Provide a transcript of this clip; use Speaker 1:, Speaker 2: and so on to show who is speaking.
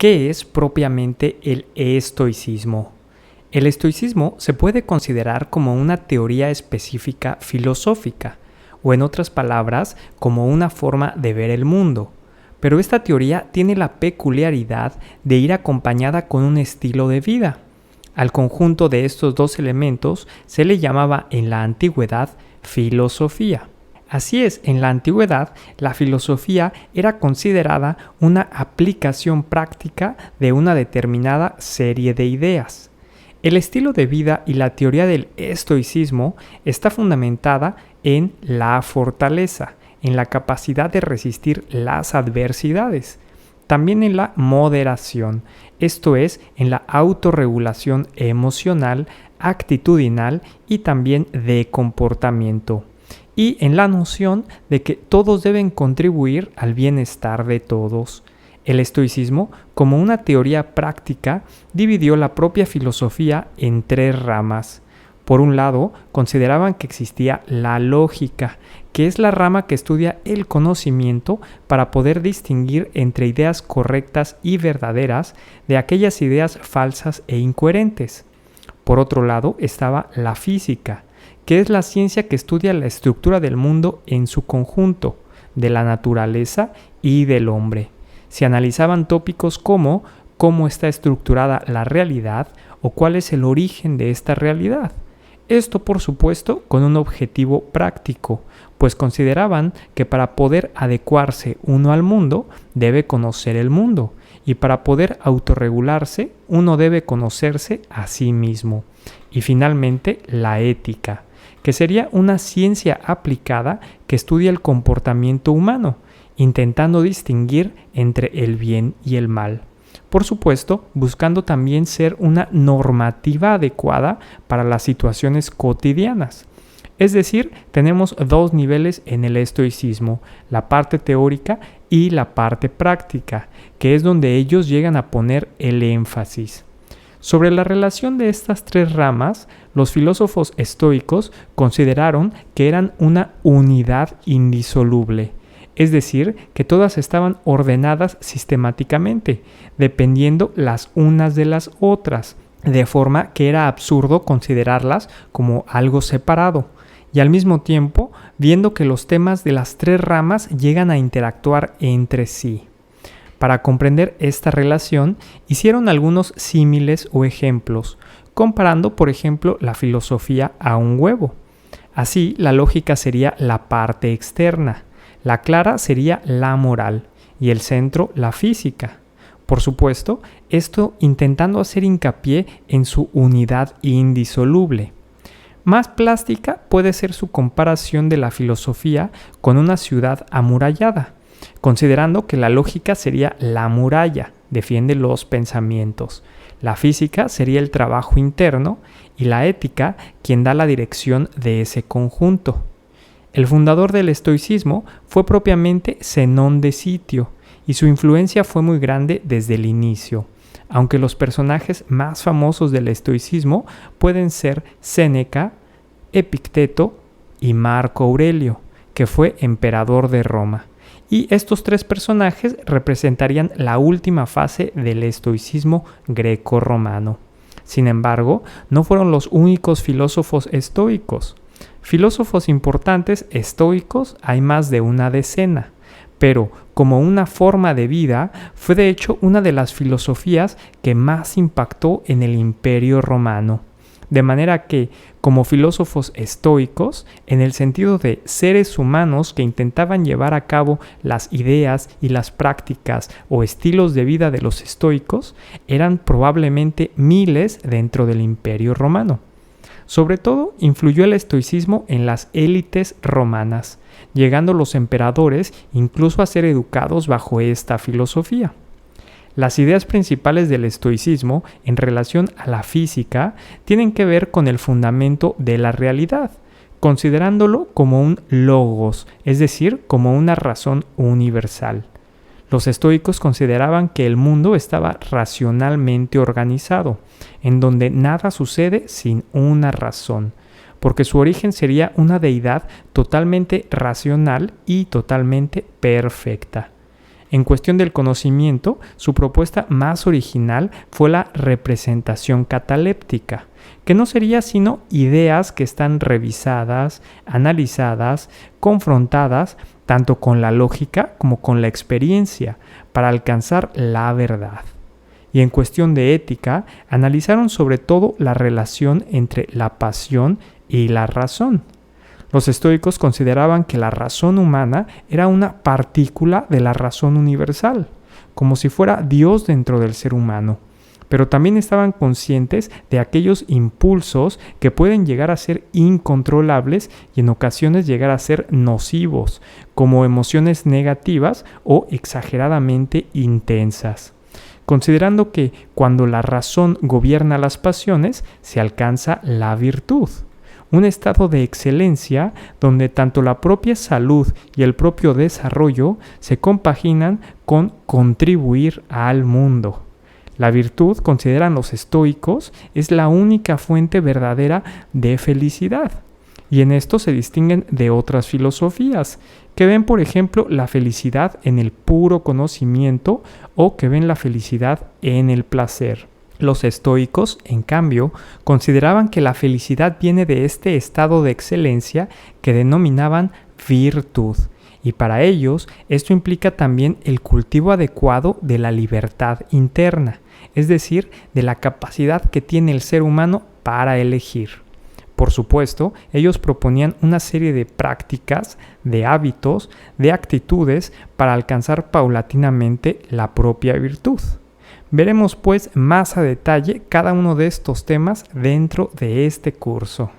Speaker 1: ¿Qué es propiamente el estoicismo? El estoicismo se puede considerar como una teoría específica filosófica, o en otras palabras, como una forma de ver el mundo. Pero esta teoría tiene la peculiaridad de ir acompañada con un estilo de vida. Al conjunto de estos dos elementos se le llamaba en la antigüedad filosofía. Así es, en la antigüedad, la filosofía era considerada una aplicación práctica de una determinada serie de ideas. El estilo de vida y la teoría del estoicismo está fundamentada en la fortaleza, en la capacidad de resistir las adversidades, también en la moderación, esto es, en la autorregulación emocional, actitudinal y también de comportamiento, y en la noción de que todos deben contribuir al bienestar de todos. El estoicismo, como una teoría práctica, dividió la propia filosofía en tres ramas. Por un lado, consideraban que existía la lógica, que es la rama que estudia el conocimiento para poder distinguir entre ideas correctas y verdaderas de aquellas ideas falsas e incoherentes. Por otro lado, estaba la física, que es la ciencia que estudia la estructura del mundo en su conjunto, de la naturaleza y del hombre. Se analizaban tópicos como cómo está estructurada la realidad o cuál es el origen de esta realidad. Esto, por supuesto, con un objetivo práctico, pues consideraban que para poder adecuarse uno al mundo, debe conocer el mundo, y para poder autorregularse, uno debe conocerse a sí mismo. Y finalmente, la ética, que sería una ciencia aplicada que estudia el comportamiento humano, intentando distinguir entre el bien y el mal. Por supuesto, buscando también ser una normativa adecuada para las situaciones cotidianas. Es decir, tenemos dos niveles en el estoicismo, la parte teórica y la parte práctica, que es donde ellos llegan a poner el énfasis. Sobre la relación de estas tres ramas, los filósofos estoicos consideraron que eran una unidad indisoluble, es decir, que todas estaban ordenadas sistemáticamente, dependiendo las unas de las otras, de forma que era absurdo considerarlas como algo separado, y al mismo tiempo viendo que los temas de las tres ramas llegan a interactuar entre sí. Para comprender esta relación, hicieron algunos símiles o ejemplos, comparando, por ejemplo, la filosofía a un huevo. Así, la lógica sería la parte externa, la clara sería la moral y el centro la física. Por supuesto, esto intentando hacer hincapié en su unidad indisoluble. Más plástica puede ser su comparación de la filosofía con una ciudad amurallada, considerando que la lógica sería la muralla, defiende los pensamientos, la física sería el trabajo interno y la ética quien da la dirección de ese conjunto. El fundador del estoicismo fue propiamente Zenón de Sitio y su influencia fue muy grande desde el inicio, aunque los personajes más famosos del estoicismo pueden ser Séneca, Epicteto y Marco Aurelio, que fue emperador de Roma. Y estos tres personajes representarían la última fase del estoicismo greco-romano. Sin embargo, no fueron los únicos filósofos estoicos. Filósofos importantes estoicos hay más de una decena, pero como una forma de vida fue de hecho una de las filosofías que más impactó en el Imperio Romano. De manera que, como filósofos estoicos, en el sentido de seres humanos que intentaban llevar a cabo las ideas y las prácticas o estilos de vida de los estoicos, eran probablemente miles dentro del Imperio Romano. Sobre todo, influyó el estoicismo en las élites romanas, llegando los emperadores incluso a ser educados bajo esta filosofía. Las ideas principales del estoicismo en relación a la física tienen que ver con el fundamento de la realidad, considerándolo como un logos, es decir, como una razón universal. Los estoicos consideraban que el mundo estaba racionalmente organizado, en donde nada sucede sin una razón, porque su origen sería una deidad totalmente racional y totalmente perfecta. En cuestión del conocimiento, su propuesta más original fue la representación cataléptica, que no sería sino ideas que están revisadas, analizadas, confrontadas, tanto con la lógica como con la experiencia, para alcanzar la verdad. Y en cuestión de ética, analizaron sobre todo la relación entre la pasión y la razón. Los estoicos consideraban que la razón humana era una partícula de la razón universal, como si fuera Dios dentro del ser humano. Pero también estaban conscientes de aquellos impulsos que pueden llegar a ser incontrolables y en ocasiones llegar a ser nocivos, como emociones negativas o exageradamente intensas, considerando que cuando la razón gobierna las pasiones, se alcanza la virtud, un estado de excelencia donde tanto la propia salud y el propio desarrollo se compaginan con contribuir al mundo. La virtud, consideran los estoicos, es la única fuente verdadera de felicidad. Y en esto se distinguen de otras filosofías, que ven, por ejemplo, la felicidad en el puro conocimiento o que ven la felicidad en el placer. Los estoicos, en cambio, consideraban que la felicidad viene de este estado de excelencia que denominaban virtud. Y para ellos, esto implica también el cultivo adecuado de la libertad interna, es decir, de la capacidad que tiene el ser humano para elegir. Por supuesto, ellos proponían una serie de prácticas, de hábitos, de actitudes para alcanzar paulatinamente la propia virtud. Veremos pues más a detalle cada uno de estos temas dentro de este curso.